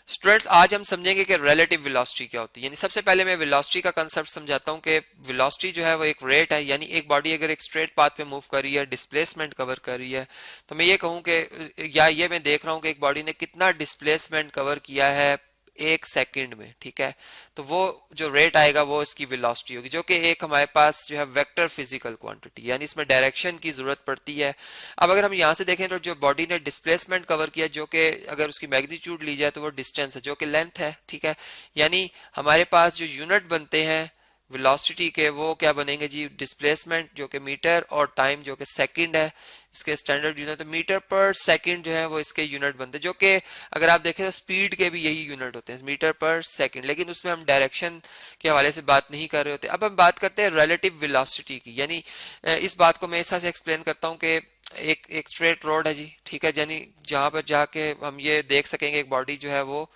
Students आज हम समझेंगे कि रिलेटिव वेलोसिटी क्या होती है। यानी सबसे पहले मैं वेलोसिटी का कंसेप्ट समझाता हूँ कि वेलोसिटी जो है वो एक रेट है। यानी एक बॉडी अगर एक स्ट्रेट पाथ पे मूव कर रही है, डिस्प्लेसमेंट कवर कर रही है, तो मैं ये कहूँ कि या ये मैं देख रहा हूँ कि एक बॉडी ने कितना डिस्प्लेसमेंट कवर किया है एक सेकंड में, ठीक है। तो वो जो रेट आएगा वो इसकी वेलोसिटी होगी, जो कि एक हमारे पास जो है वेक्टर फिजिकल क्वांटिटी, यानी इसमें डायरेक्शन की जरूरत पड़ती है। अब अगर हम यहाँ से देखें तो जो बॉडी ने डिस्प्लेसमेंट कवर किया, जो कि अगर उसकी मैग्नीट्यूड ली जाए तो वो डिस्टेंस है, जो कि लेंथ है, ठीक है। यानी हमारे पास जो यूनिट बनते हैं वेलोसिटी के, वो क्या बनेंगे जी, डिस्प्लेसमेंट जो कि मीटर और टाइम जो कि सेकंड है, इसके स्टैंडर्ड यूनिट। तो मीटर पर सेकंड जो है वो इसके यूनिट बनते हैं, जो कि अगर आप देखें तो स्पीड के भी यही यूनिट होते हैं, मीटर पर सेकंड। लेकिन उसमें हम डायरेक्शन के हवाले से बात नहीं कर रहे होते। अब हम बात करते हैं रिलेटिव वेलोसिटी की। यानी इस बात को मैं इस तरह से एक्सप्लेन करता हूँ कि एक स्ट्रेट रोड है जी, ठीक है। यानी जहां पर जाके हम ये देख सकेंगे एक बॉडी जो है वो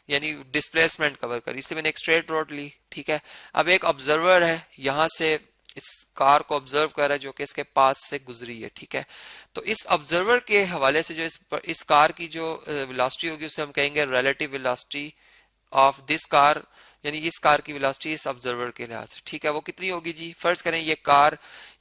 यानी डिस्प्लेसमेंट कवर कर, इसलिए मैंने एक स्ट्रेट रोड ली, ठीक है। अब एक ऑब्जर्वर है, यहां से इस कार को ऑब्जर्व कर रहा है जो कि इसके पास से गुजरी है, ठीक है। तो इस ऑब्जर्वर के हवाले से जो इस कार की जो वेलोसिटी होगी उसे हम कहेंगे relative velocity of this car. यानी इस कार की वेलोसिटी इस ऑब्जर्वर के लिहाज से, ठीक है, वो कितनी होगी जी। फर्ज करें ये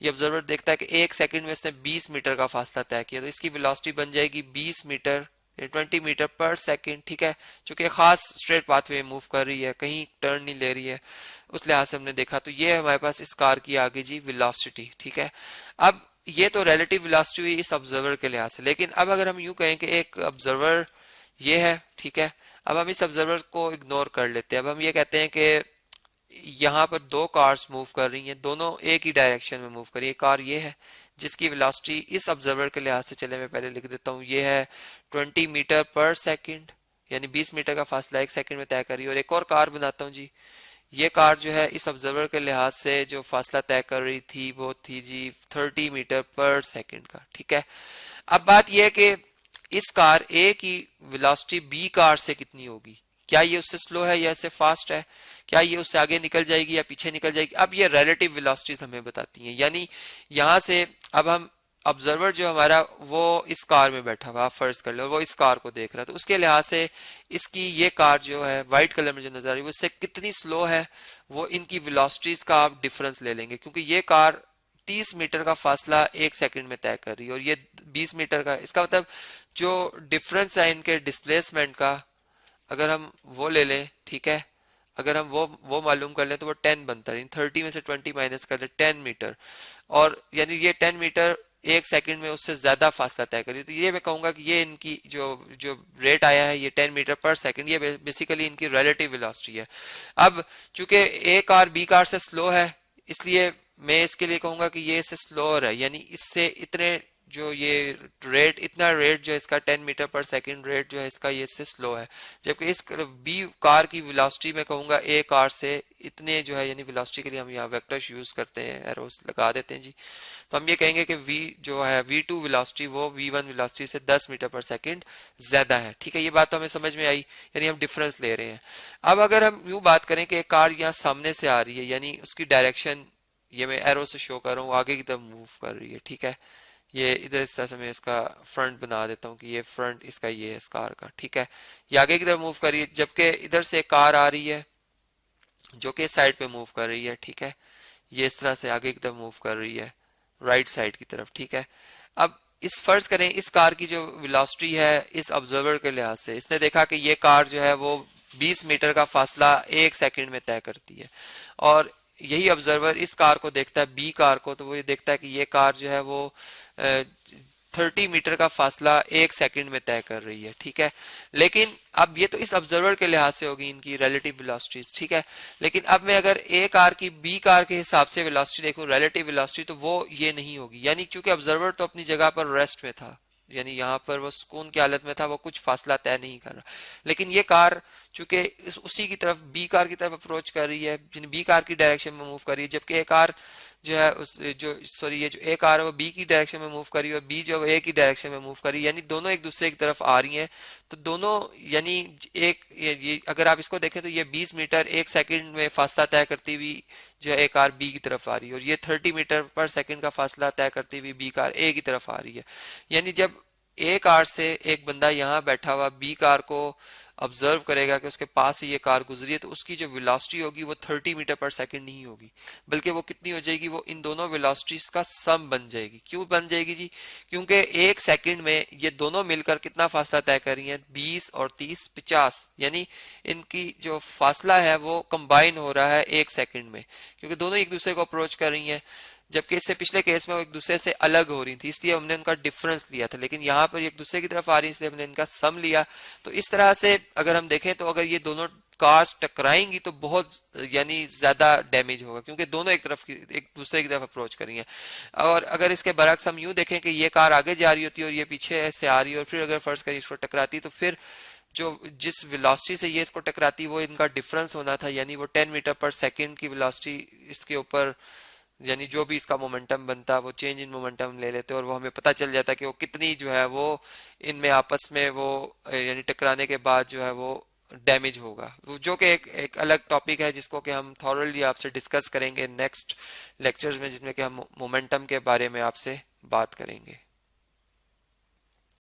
ऑब्जर्वर देखता है कि एक सेकंड में इसने 20 मीटर का फासला तय किया, तो इसकी वेलोसिटी बन जाएगी 20 मीटर 20 मीटर पर सेकंड, ठीक है। चूंकि खास स्ट्रेट पाथ वे मूव कर रही है, कहीं टर्न नहीं ले रही है, उस लिहाज से हमने देखा। तो ये हमारे पास इस कार की आ गई जी वेलोसिटी, ठीक है। अब ये तो रिलेटिव वेलोसिटी हुई इस ऑब्जर्वर के लिहाज से। लेकिन अब अगर हम यूं कहें कि एक ऑब्जर्वर ये है, ठीक है। अब हम इस ऑब्जर्वर को इग्नोर कर लेते हैं। अब हम ये कहते हैं कि यहाँ पर दो कार्स मूव कर रही हैं, दोनों एक ही डायरेक्शन में मूव कर रही है। कार ये है जिसकी वेलोसिटी इस ऑब्जर्वर के लिहाज से, चले मैं पहले लिख देता हूँ, ये है 20 मीटर पर सेकंड, यानी 20 मीटर का फासला एक सेकंड में तय कर रही है। और एक और कार बनाता हूँ जी, ये कार जो है इस ऑब्जर्वर के लिहाज से जो फासला तय कर रही थी वो थी जी 30 मीटर पर सेकंड का, ठीक है। अब बात यह है कि इस कार ए की वेलोसिटी बी कार से कितनी होगी, क्या ये उससे स्लो है या इससे फास्ट है, क्या ये उससे आगे निकल जाएगी या पीछे निकल जाएगी। अब ये रिलेटिव वेलोसिटीज हमें बताती हैं। यानी यहां से अब हम ऑब्जर्वर जो हमारा वो इस कार में बैठा हुआ, आप फर्ज कर लो वो इस कार को देख रहा है, तो उसके लिहाज से इसकी ये कार जो है व्हाइट कलर में जो नजर आ रही है उससे कितनी स्लो है, वो इनकी वेलोसिटीज का आप डिफरेंस ले लेंगे। क्योंकि ये कार 30 मीटर का फासला एक सेकंड में तय कर रही है और ये 20 मीटर का, इसका मतलब जो डिफरेंस है इनके डिस्प्लेसमेंट का, अगर हम वो ले लें, ठीक है, अगर हम वो मालूम कर लें तो वो 10 बनता है। 30 में से 20 माइनस कर ले 10 मीटर, और यानी ये 10 मीटर एक सेकंड में उससे ज्यादा फासला तय करी। तो ये मैं कहूंगा कि ये इनकी जो जो रेट आया है ये 10 मीटर पर सेकंड, ये बेसिकली इनकी रिलेटिव वेलोसिटी है। अब चूंकि ए कार बी कार से स्लो है, इसलिए मैं इसके लिए कहूंगा कि ये इससे स्लोअर है, यानी इससे इतने जो ये रेट, इतना रेट जो है इसका 10 मीटर पर सेकंड रेट जो है इसका, ये इससे स्लो है। जबकि इस बी कार की वेलोसिटी मैं कहूंगा ए कार से इतने जो है, यानी वेलोसिटी के लिए हम यहाँ वेक्टर्स यूज करते हैं, एरोस लगा देते हैं जी। तो हम ये कहेंगे कि v जो है v2 वेलोसिटी वो v1 वेलोसिटी से 10 मीटर पर सेकंड ज्यादा है, ठीक है। ये बात तो हमें समझ में आई, यानी हम डिफरेंस ले रहे हैं। अब अगर हम यूं बात करें कि एक कार यहाँ सामने से आ रही है, यानी उसकी डायरेक्शन ये मैं एरो से शो कर रहा हूँ, आगे की तरफ मूव कर रही है, ठीक है। ये इधर इस तरह से मैं इसका फ्रंट बना देता हूँ कि ये फ्रंट इसका ये है इस कार का, ठीक है। ये आगे की तरफ मूव कर रही है, जबकि इधर से एक कार आ रही है जो कि इस साइड पे मूव कर रही है, ठीक है। ये इस तरह से आगे की तरफ मूव कर रही है राइट साइड की तरफ, ठीक है। अब इस फर्ज करें इस कार की जो वेलोसिटी है इस ऑब्जर्वर के लिहाज से, इसने देखा कि ये कार जो है वो 20 मीटर का फासला एक सेकंड में तय करती है, और यही ऑब्जर्वर इस कार को देखता है बी कार को, तो वो ये देखता है कि ये कार जो है वो 30 मीटर का फासला एक सेकंड में तय कर रही है, ठीक है। लेकिन अब ये तो इस ऑब्जर्वर के लिहाज से होगी इनकी रिलेटिव वेलोसिटीज, ठीक है। लेकिन अब मैं अगर ए कार की बी कार के हिसाब से वेलोसिटी देखूं, रिलेटिव वेलोसिटी, तो वो ये नहीं होगी। यानी चूंकि ऑब्जर्वर तो अपनी जगह पर रेस्ट में था, यानी यहाँ पर वो सुकून की हालत में था, वो कुछ फासला तय नहीं कर रहा। लेकिन ये कार चूंकि उसी की तरफ बी कार की तरफ अप्रोच कर रही है, बी कार की डायरेक्शन में मूव कर रही है, जबकि ए कार जो है उस जो सॉरी ये जो ए कार है वो बी की डायरेक्शन में मूव कर रही है, और बी जो है ए की डायरेक्शन में मूव कर रही है, यानी दोनों एक दूसरे की तरफ आ रही हैं। तो दोनों यानी एक ये अगर आप इसको देखें तो ये 20 मीटर एक सेकंड में फासला तय करती हुई जो है ए कार बी की तरफ आ रही है, और ये 30 मीटर पर सेकंड का फासला तय करती हुई बी कार ए की तरफ आ रही है। यानी जब ए कार से एक बंदा यहाँ बैठा हुआ बी कार को ऑब्जर्व करेगा कि उसके पास ही ये कार गुजरी है, तो उसकी जो वेलोसिटी होगी वो 30 मीटर पर सेकंड नहीं होगी, बल्कि वो कितनी हो जाएगी, वो इन दोनों वेलोसिटीज का सम बन जाएगी। क्यों बन जाएगी जी? क्योंकि एक सेकंड में ये दोनों मिलकर कितना फासला तय कर रही हैं, 20 और 30 50, यानी इनकी जो फासला है वो कंबाइन हो रहा है एक सेकंड में, क्योंकि दोनों एक दूसरे को अप्रोच कर रही हैं। जबकि इससे पिछले केस में वो एक दूसरे से अलग हो रही थी, इसलिए हमने उनका डिफरेंस लिया था, लेकिन यहाँ पर एक दूसरे की तरफ आ रही है इसलिए हमने इनका सम लिया। तो इस तरह से अगर हम देखें तो अगर ये दोनों कार्स टकराएंगी तो बहुत यानी ज्यादा डैमेज होगा, क्योंकि दोनों एक दूसरे की तरफ अप्रोच कर रही हैं। और अगर इसके बरक्स हम यूं देखें कि ये कार आगे जा रही होती है और ये पीछे से आ रही है, और फिर अगर फर्ज करिए इसको टकराती, तो फिर जो जिस वेलोसिटी से ये इसको टकराती वो इनका डिफरेंस होना था, यानी वो 10 मीटर पर सेकंड की वेलोसिटी इसके ऊपर, यानी जो भी इसका मोमेंटम बनता वो चेंज इन मोमेंटम ले लेते, और वो हमें पता चल जाता कि वो कितनी जो है वो इनमें आपस में वो यानी टकराने के बाद जो है वो डैमेज होगा, जो कि एक अलग टॉपिक है जिसको कि हम थॉरली आपसे डिस्कस करेंगे नेक्स्ट लेक्चर्स में, जिसमें कि हम मोमेंटम के बारे में आपसे बात करेंगे।